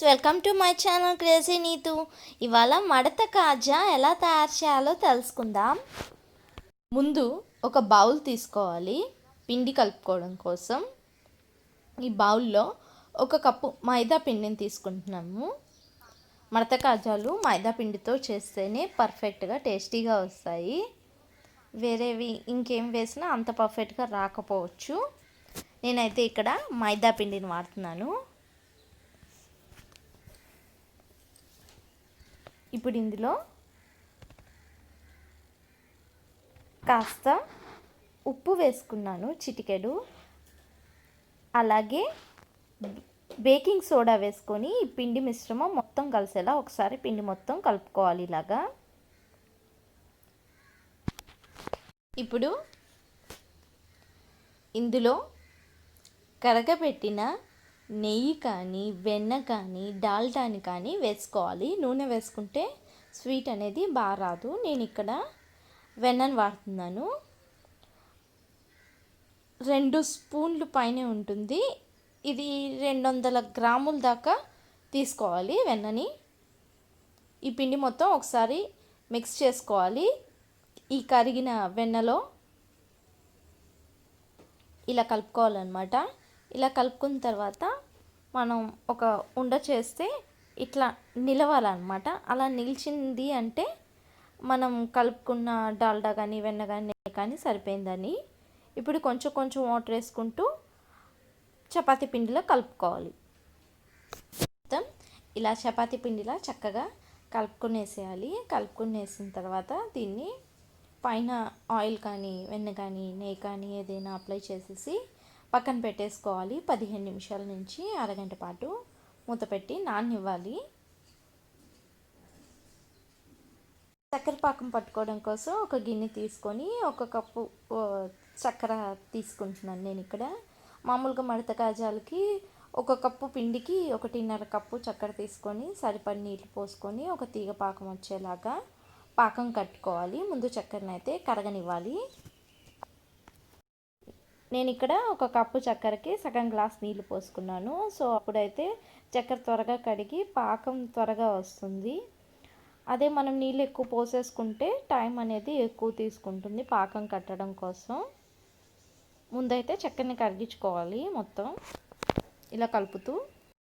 Welcome to my channel crazy Neetu. ఇవాళ మడత కాజా ఎలా తయారు చేయాలో తెలుసుకుందాం. ముందు ఒక బౌల్ తీసుకోవాలి పిండి కలుపుకోవడం కోసం. ఈ బౌల్లో ఒక కప్పు మైదా పిండిని తీసుకుంటున్నాము. మడత కాజాలు మైదా పిండితో చేస్తేనే పర్ఫెక్ట్గా టేస్టీగా వస్తాయి. వేరేవి ఇంకేం వేసినా అంత పర్ఫెక్ట్గా రాకపోవచ్చు. నేనైతే ఇక్కడ మైదా పిండిని వాడుతున్నాను. ఇప్పుడు ఇందులో కాస్త ఉప్పు వేసుకున్నాను, చిటికెడు. అలాగే బేకింగ్ సోడా వేసుకొని ఈ పిండి మిశ్రమం మొత్తం కలిసేలా ఒకసారి పిండి మొత్తం కలుపుకోవాలి ఇలాగా. ఇప్పుడు ఇందులో కరగబెట్టిన నెయ్యి కానీ వెన్న కానీ డాల్డాని కానీ వేసుకోవాలి. నూనె వేసుకుంటే స్వీట్ అనేది బాగా రాదు. నేను ఇక్కడ వెన్నను వాడుతున్నాను. 2 స్పూన్లు పైనే ఉంటుంది. ఇది 200 గ్రాముల దాకా తీసుకోవాలి వెన్నని. ఈ పిండి మొత్తం ఒకసారి మిక్స్ చేసుకోవాలి. ఈ కరిగిన వెన్నలో ఇలా కలుపుకోవాలన్నమాట. ఇలా కలుపుకున్న తర్వాత మనం ఒక ఉండ చేస్తే ఇట్లా నిలవాలన్నమాట. అలా నిలిచింది అంటే మనం కలుపుకున్న డాల్డా కానీ వెన్న కానీ నెయ్యి కానీ సరిపోయిందని. ఇప్పుడు కొంచెం కొంచెం వాటర్ వేసుకుంటూ చపాతీ పిండిలో కలుపుకోవాలి. మొత్తం ఇలా చపాతీ పిండిలా చక్కగా కలుపుకునేసేయాలి. కలుపుకునేసిన తర్వాత దీన్ని పైన ఆయిల్ కానీ వెన్న కానీ నెయ్యి కానీ ఏదైనా అప్లై చేసేసి పక్కన పెట్టేసుకోవాలి. 15 నిమిషాల నుంచి అరగంట పాటు మూత పెట్టి నాననివ్వాలి. చక్కెర పాకం పట్టుకోవడం కోసం ఒక గిన్నె తీసుకొని 1 కప్పు చక్కెర తీసుకుంటున్నాను నేను ఇక్కడ. మామూలుగా మడత కాజాలకి 1 కప్పు పిండికి 1.5 కప్పు చక్కెర తీసుకొని సరిపడి నీళ్ళు పోసుకొని ఒక తీగ పాకం వచ్చేలాగా పాకం కట్టుకోవాలి. ముందు చక్కెరను అయితే కరగనివ్వాలి. నేను ఇక్కడ 1 కప్పు చక్కెరకి సగం గ్లాస్ నీళ్ళు పోసుకున్నాను. సో అప్పుడైతే చక్కెర త్వరగా కడిగి పాకం త్వరగా వస్తుంది. అదే మనం నీళ్ళు ఎక్కువ పోసేసుకుంటే టైం అనేది ఎక్కువ తీసుకుంటుంది పాకం కట్టడం కోసం. ముందైతే చక్కెరని కరిగించుకోవాలి మొత్తం ఇలా కలుపుతూ.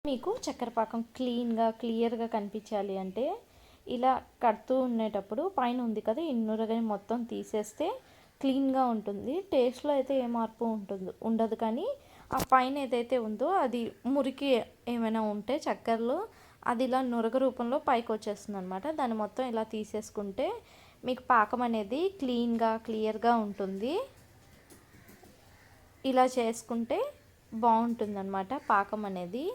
మీకు చక్కెర పాకం క్లియర్గా కనిపించాలి అంటే ఇలా కడుతూ ఉండేటప్పుడు పైన ఉంది కదా ఈ నురగని మొత్తం తీసేస్తే క్లీన్గా ఉంటుంది. టేస్ట్లో అయితే ఏ మార్పు ఉండదు. కానీ ఆ పైన ఏదైతే ఉందో అది మురికి ఏమైనా ఉంటే చక్కెరలో అది ఇలా నురగ రూపంలో పైకి వచ్చేస్తుంది అనమాట. దాన్ని మొత్తం ఇలా తీసేసుకుంటే మీకు పాకం అనేది క్లియర్గా ఉంటుంది. ఇలా చేసుకుంటే బాగుంటుంది అన్నమాట పాకం అనేది.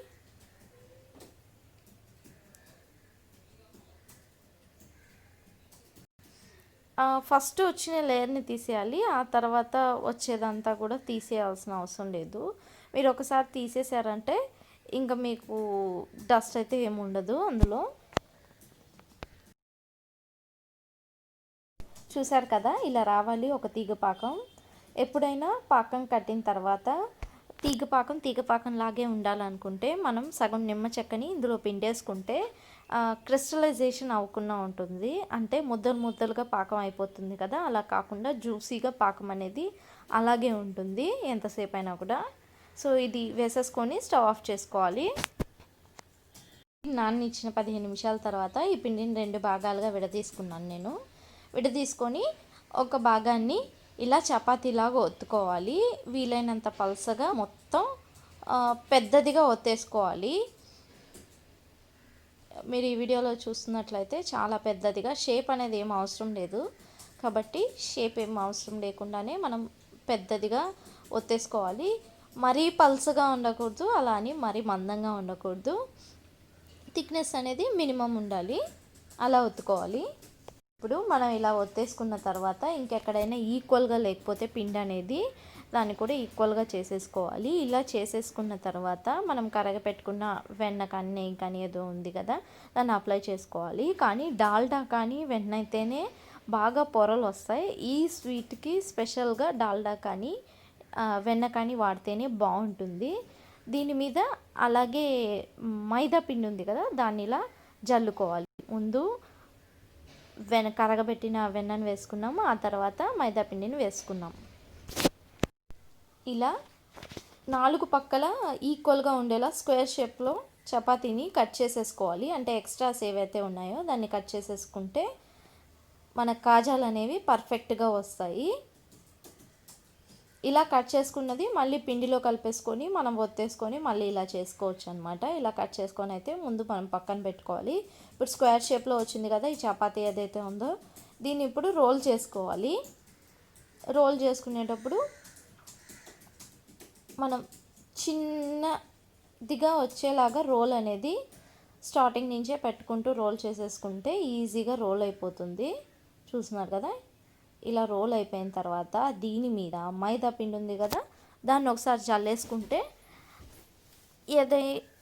ఫస్ట్ వచ్చిన లేయర్ని తీసేయాలి. ఆ తర్వాత వచ్చేదంతా కూడా తీసేయాల్సిన అవసరం లేదు. మీరు ఒకసారి తీసేసారంటే ఇంకా మీకు డస్ట్ అయితే ఏమి ఉండదు అందులో. చూసారు కదా ఇలా రావాలి ఒక తీగ పాకం. ఎప్పుడైనా పాకం కట్టిన తర్వాత తీగ పాకం లాగే ఉండాలనుకుంటే మనం సగం నిమ్మ చెక్కని ఇందులో పిండేసుకుంటే క్రిస్టలైజేషన్ అవ్వకుండా ఉంటుంది. అంటే ముద్దలుగా పాకం అయిపోతుంది కదా, అలా కాకుండా జ్యూసీగా పాకం అనేది అలాగే ఉంటుంది ఎంతసేపు అయినా కూడా. సో ఇది వేసేసుకొని స్టవ్ ఆఫ్ చేసుకోవాలి. నాననిచ్చిన 15 నిమిషాల తర్వాత ఈ పిండిని 2 భాగాలుగా విడదీసుకున్నాను నేను. విడదీసుకొని ఒక భాగాన్ని ఇలా చపాతీలాగా ఒత్తుకోవాలి. వీలైనంత పల్సగా మొత్తం పెద్దదిగా ఒత్తేసుకోవాలి. మీరు ఈ వీడియోలో చూస్తున్నట్లయితే చాలా పెద్దదిగా, షేప్ అనేది ఏం అవసరం లేదు కాబట్టి షేప్ ఏం అవసరం లేకుండానే మనం పెద్దదిగా ఒత్తేసుకోవాలి. మరీ పల్సగా ఉండకూడదు, అలా అని మరీ మందంగా ఉండకూడదు. థిక్నెస్ అనేది మినిమం ఉండాలి. అలా ఒత్తుకోవాలి. ఇప్పుడు మనం ఇలా ఒత్తేసుకున్న తర్వాత ఇంకెక్కడైనా ఈక్వల్గా లేకపోతే పిండి అనేది దాన్ని కూడా ఈక్వల్గా చేసేసుకోవాలి. ఇలా చేసేసుకున్న తర్వాత మనం కరగపెట్టుకున్న వెన్న కానీ నెయ్యి కానీ ఏదో ఉంది కదా దాన్ని అప్లై చేసుకోవాలి. కానీ డాల్డా కానీ వెన్న అయితేనే బాగా పొరలు వస్తాయి. ఈ స్వీట్కి స్పెషల్గా డాల్డా కానీ వెన్న కానీ వాడితేనే బాగుంటుంది. దీని మీద అలాగే మైదా పిండి ఉంది కదా, దాన్ని ఇలా జల్లుకోవాలి. ముందు కరగబెట్టిన వెన్నను వేసుకున్నాము, ఆ తర్వాత మైదా పిండిని వేసుకున్నాం. ఇలా 4 పక్కల ఈక్వల్గా ఉండేలా స్క్వేర్ షేప్లో చపాతీని కట్ చేసేసుకోవాలి. అంటే ఎక్స్ట్రాస్ ఏవైతే ఉన్నాయో దాన్ని కట్ చేసేసుకుంటే మన కాజాలు అనేవి పర్ఫెక్ట్గా వస్తాయి. ఇలా కట్ చేసుకున్నది మళ్ళీ పిండిలో కలిపేసుకొని మనం ఒత్తేసుకొని మళ్ళీ ఇలా చేసుకోవచ్చు అనమాట. ఇలా కట్ చేసుకొని అయితే ముందు మనం పక్కన పెట్టుకోవాలి. ఇప్పుడు స్క్వేర్ షేప్లో వచ్చింది కదా ఈ చపాతీ ఏదైతే ఉందో, దీన్ని ఇప్పుడు రోల్ చేసుకోవాలి. రోల్ చేసుకునేటప్పుడు మనం చిన్నదిగా వచ్చేలాగా రోల్ అనేది స్టార్టింగ్ నుంచే పెట్టుకుంటూ రోల్ చేసేసుకుంటే ఈజీగా రోల్ అయిపోతుంది. చూస్తున్నారు కదా, ఇలా రోల్ అయిపోయిన తర్వాత దీని మీద మైదా పిండి ఉంది కదా, దాన్ని ఒకసారి జల్లేసుకుంటే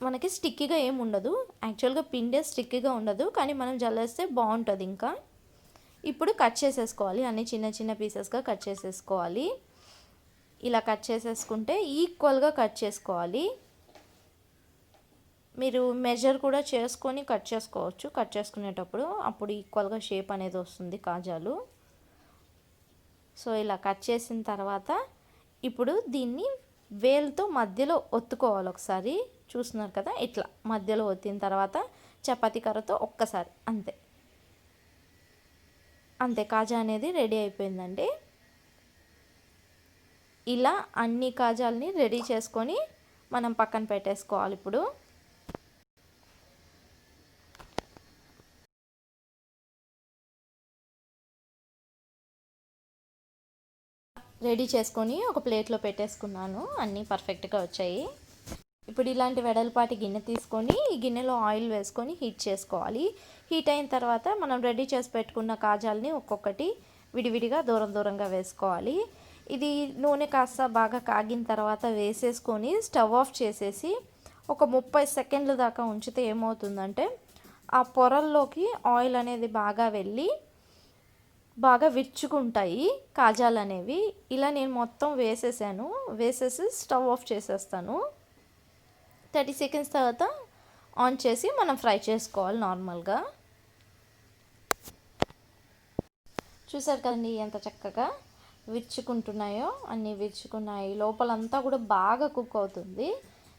మనకి స్టిక్కీగా ఏమి ఉండదు. యాక్చువల్గా పిండే స్టిక్కీగా ఉండదు, కానీ మనం జల్లేస్తే బాగుంటుంది. ఇంకా ఇప్పుడు కట్ చేసేసుకోవాలి, అన్ని చిన్న చిన్న పీసెస్గా కట్ చేసేసుకోవాలి. ఇలా కట్ చేసేసుకుంటే ఈక్వల్గా కట్ చేసుకోవాలి. మీరు మెజర్ కూడా చేసుకొని కట్ చేసుకోవచ్చు కట్ చేసుకునేటప్పుడు, అప్పుడు ఈక్వల్గా షేప్ అనేది వస్తుంది కాజాలు. సో ఇలా కట్ చేసిన తర్వాత ఇప్పుడు దీన్ని వేలుతో మధ్యలో ఒత్తుకోవాలి ఒకసారి. చూస్తున్నారు కదా, ఇట్లా మధ్యలో ఒత్తిన తర్వాత చపాతీ కర్రతో ఒక్కసారి అంతే అంతే కాజా అనేది రెడీ అయిపోయిందండి. ఇలా అన్ని కాజాలని రెడీ చేసుకొని మనం పక్కన పెట్టేసుకోవాలి. ఇప్పుడు రెడీ చేసుకొని ఒక ప్లేట్లో పెట్టేసుకున్నాను. అన్నీ పర్ఫెక్ట్గా వచ్చాయి. ఇప్పుడు ఇలాంటి వెడల్పాటి గిన్నె తీసుకొని ఈ గిన్నెలో ఆయిల్ వేసుకొని హీట్ చేసుకోవాలి. హీట్ అయిన తర్వాత మనం రెడీ చేసి పెట్టుకున్న కాజాలని ఒక్కొక్కటి విడివిడిగా దూరం దూరంగా వేసుకోవాలి. ఇది నూనె కాస్త బాగా కాగిన తర్వాత వేసేసుకొని స్టవ్ ఆఫ్ చేసేసి ఒక 30 సెకండ్ల దాకా ఉంచితే ఏమవుతుందంటే ఆ పొరల్లోకి ఆయిల్ అనేది బాగా వెళ్ళి బాగా విచ్చుకుంటాయి కాజాలు అనేవి. ఇలా నేను మొత్తం వేసేసి స్టవ్ ఆఫ్ చేసేస్తాను. 30 సెకండ్స్ తర్వాత ఆన్ చేసి మనం ఫ్రై చేసుకోవాలి నార్మల్గా. చూసారు కదండి ఎంత చక్కగా విచ్చుకుంటున్నాయో, అన్నీ విచ్చుకున్నాయి. లోపలంతా కూడా బాగా కుక్ అవుతుంది.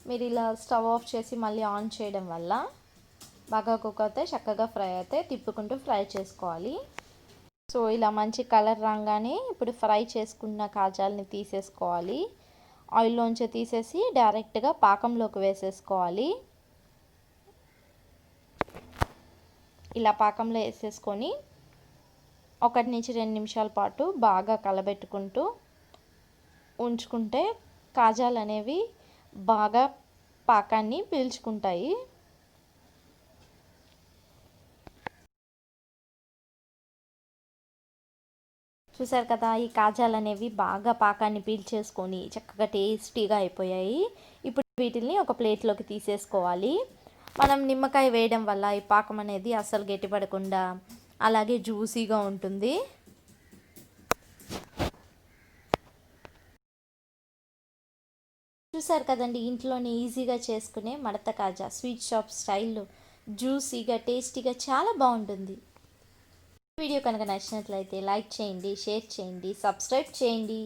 మీరు ఇలా స్టవ్ ఆఫ్ చేసి మళ్ళీ ఆన్ చేయడం వల్ల బాగా కుక్ అవుతాయి, చక్కగా ఫ్రై అవుతాయి. తిప్పుకుంటూ ఫ్రై చేసుకోవాలి. సో ఇలా మంచి కలర్ రాగానే ఇప్పుడు ఫ్రై చేసుకున్న కాజాలని తీసేసుకోవాలి. ఆయిల్లోంచి తీసేసి డైరెక్ట్గా పాకంలోకి వేసేసుకోవాలి. ఇలా పాకంలో వేసేసుకొని 1 నుంచి 2 నిమిషాల పాటు బాగా కలబెట్టుకుంటూ ఉంచుకుంటే కాజాలు అనేవి బాగా పాకాన్ని పీల్చుకుంటాయి. చూసారు కదా, ఈ కాజాలు అనేవి బాగా పాకాన్ని పీల్చేసుకొని చక్కగా టేస్టీగా అయిపోయాయి. ఇప్పుడు వీటిని ఒక ప్లేట్లోకి తీసేసుకోవాలి. మనం నిమ్మకాయ వేయడం వల్ల ఈ పాకం అనేది అస్సలు గట్టిపడకుండా అలాగే జ్యూసీగా ఉంటుంది. చూసారు కదండి, ఇంట్లోనే ఈజీగా చేసుకునే మడత కాజా స్వీట్ షాప్ స్టైల్లో జ్యూసీగా టేస్టీగా చాలా బాగుంటుంది. వీడియో కనుక నచ్చినట్లయితే లైక్ చేయండి, షేర్ చేయండి, సబ్స్క్రైబ్ చేయండి.